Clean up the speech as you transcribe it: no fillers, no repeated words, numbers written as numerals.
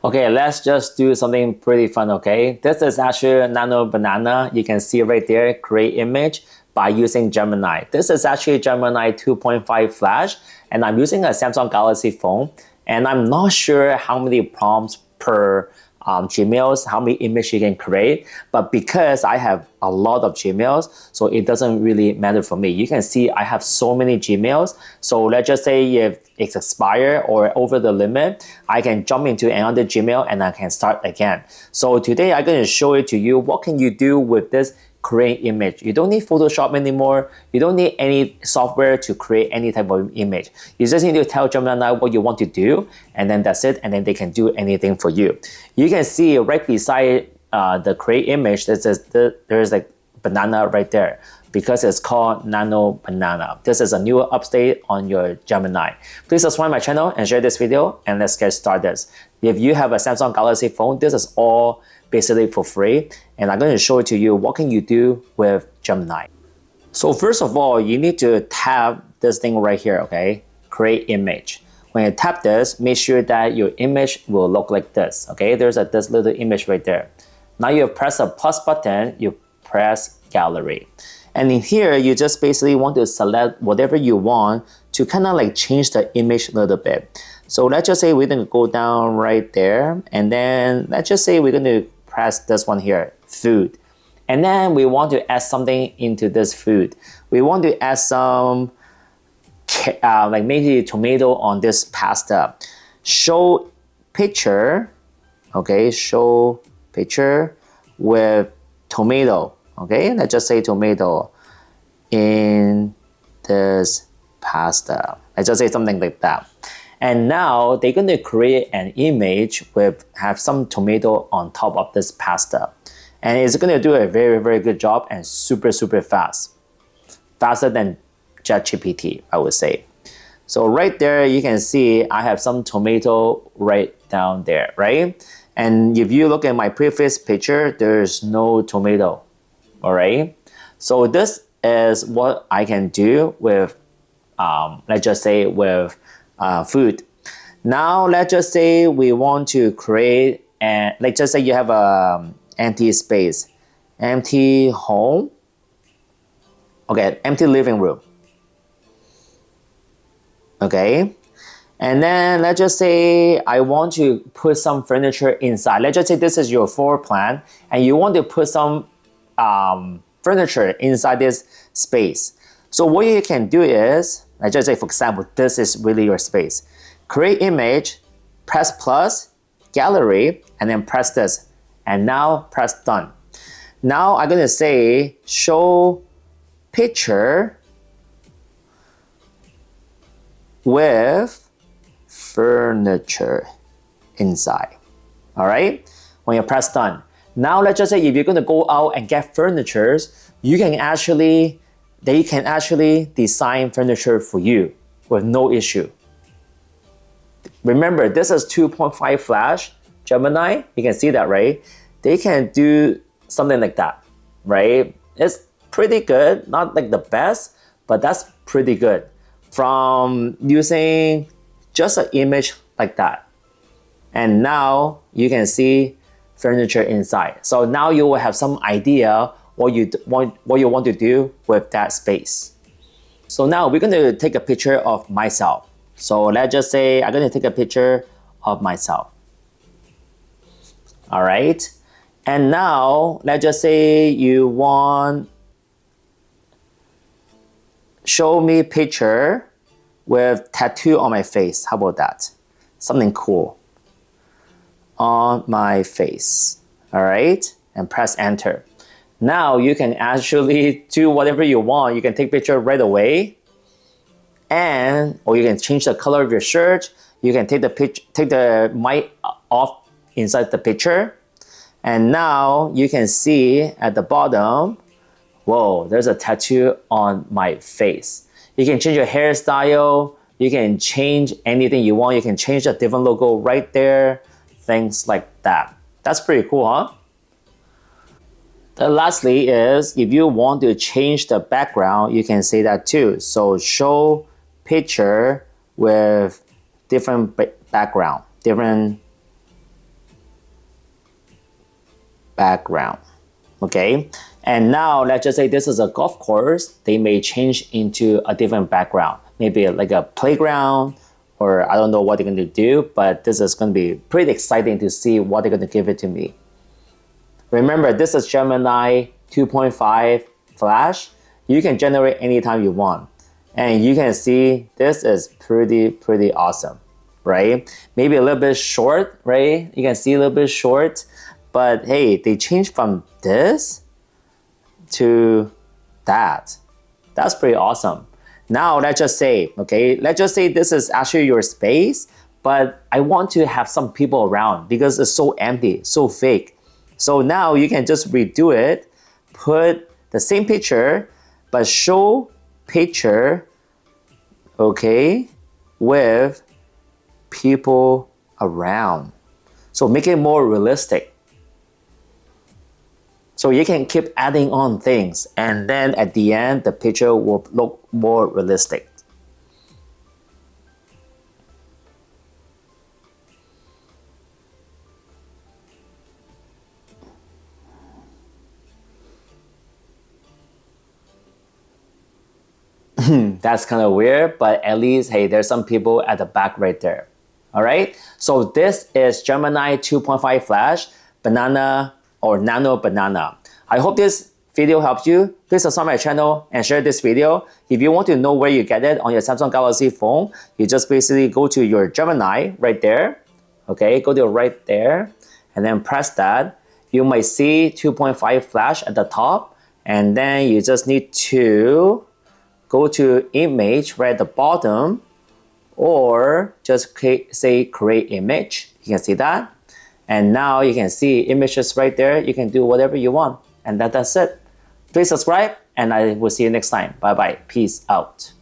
Okay, let's just do something pretty fun, okay? This is actually Nano Banana. You can see right there, create image by using Gemini. This is actually Gemini 2.5 Flash, and I'm using a Samsung Galaxy phone, and I'm not sure how many prompts per Gmails, how many images you can create, but because I have a lot of Gmails, so it doesn't really matter for me. You can see I have so many Gmails, so let's just say if it's expired or over the limit, I can jump into another Gmail and I can start again. So today I'm going to show it to you what can you do with this create image. You don't need Photoshop anymore. You don't need any software to create any type of image. You just need to tell Gemini what you want to do, and then that's it, and then they can do anything for you. You can see right beside the create image, there's like banana right there because it's called Nano Banana. This is a new update on your Gemini. Please subscribe my channel and share this video, and let's get started. If you have a Samsung Galaxy phone, this is all basically for free, and I'm going to show it to you what can you do with Gemini. So first of all, you need to tap this thing right here, okay? Create image. When you tap this, make sure that your image will look like this, okay? There's this little image right there. Now you press a plus button, you press gallery. And in here, you just basically want to select whatever you want to kind of like change the image a little bit. So let's just say we're going to go down right there, and then let's just say we're going to press this one here, food. And then we want to add something into this food. We want to add some, like maybe tomato on this pasta. Show picture, okay, show picture with tomato, okay? Let's just say tomato in this pasta. Let's just say something like that. And now they're going to create an image with have some tomato on top of this pasta. And it's going to do a very, very good job and super, super fast. Faster than ChatGPT, I would say. So right there, you can see I have some tomato right down there, right? And if you look at my previous picture, there's no tomato, all right? So this is what I can do with, let's just say with food. Now let's just say we want to create, and let's just say you have a empty space, empty home, okay, empty living room, okay. And then let's just say I want to put some furniture inside. Let's just say this is your floor plan and you want to put some furniture inside this space. So what you can do is, let's just say for example, this is really your space. Create image, press plus, gallery, and then press this. And now press done. Now I'm going to say show picture with furniture inside. All right, when you press done. Now let's just say if you're going to go out and get furnitures, they can actually design furniture for you with no issue. Remember, this is 2.5 Flash Gemini. You can see that, right? They can do something like that, right? It's pretty good, not like the best, but that's pretty good. From using just an image like that. And now you can see furniture inside. So now you will have some idea what you want to do with that space. So now we're going to take a picture of myself. So let's just say I'm going to take a picture of myself. All right. And now let's just say you want show me picture with tattoo on my face. How about that? Something cool on my face. All right. And press enter. Now you can actually do whatever you want. You can take picture right away, or you can change the color of your shirt. You can take the mic off inside the picture, and now you can see at the bottom, whoa, there's a tattoo on my face. You can change your hairstyle. You can change anything you want. You can change a different logo right there. Things like that. That's pretty cool, huh? Lastly is, if you want to change the background, you can say that too. So show picture with different background, different background. Okay, and now let's just say this is a golf course. They may change into a different background, maybe like a playground, or I don't know what they're going to do, but this is going to be pretty exciting to see what they're going to give it to me. Remember, this is Gemini 2.5 Flash. You can generate anytime you want. And you can see this is pretty awesome, right? Maybe a little bit short, right? You can see a little bit short, but hey, they changed from this to that. That's pretty awesome. Now let's just say, okay, let's just say this is actually your space, but I want to have some people around because it's so empty, so fake. So now you can just redo it, put the same picture, but show picture, okay, with people around. So make it more realistic. So you can keep adding on things, and then at the end, the picture will look more realistic. That's kind of weird, but at least, hey, there's some people at the back right there. All right, so this is Gemini 2.5 Flash, Banana or Nano Banana. I hope this video helped you. Please subscribe my channel and share this video. If you want to know where you get it on your Samsung Galaxy phone, you just basically go to your Gemini right there. Okay, go to right there and then press that. You might see 2.5 Flash at the top, and then you just need to go to image right at the bottom, or just say create image. You can see that. And now you can see images right there. You can do whatever you want. And that's it. Please subscribe, and I will see you next time. Bye bye. Peace out.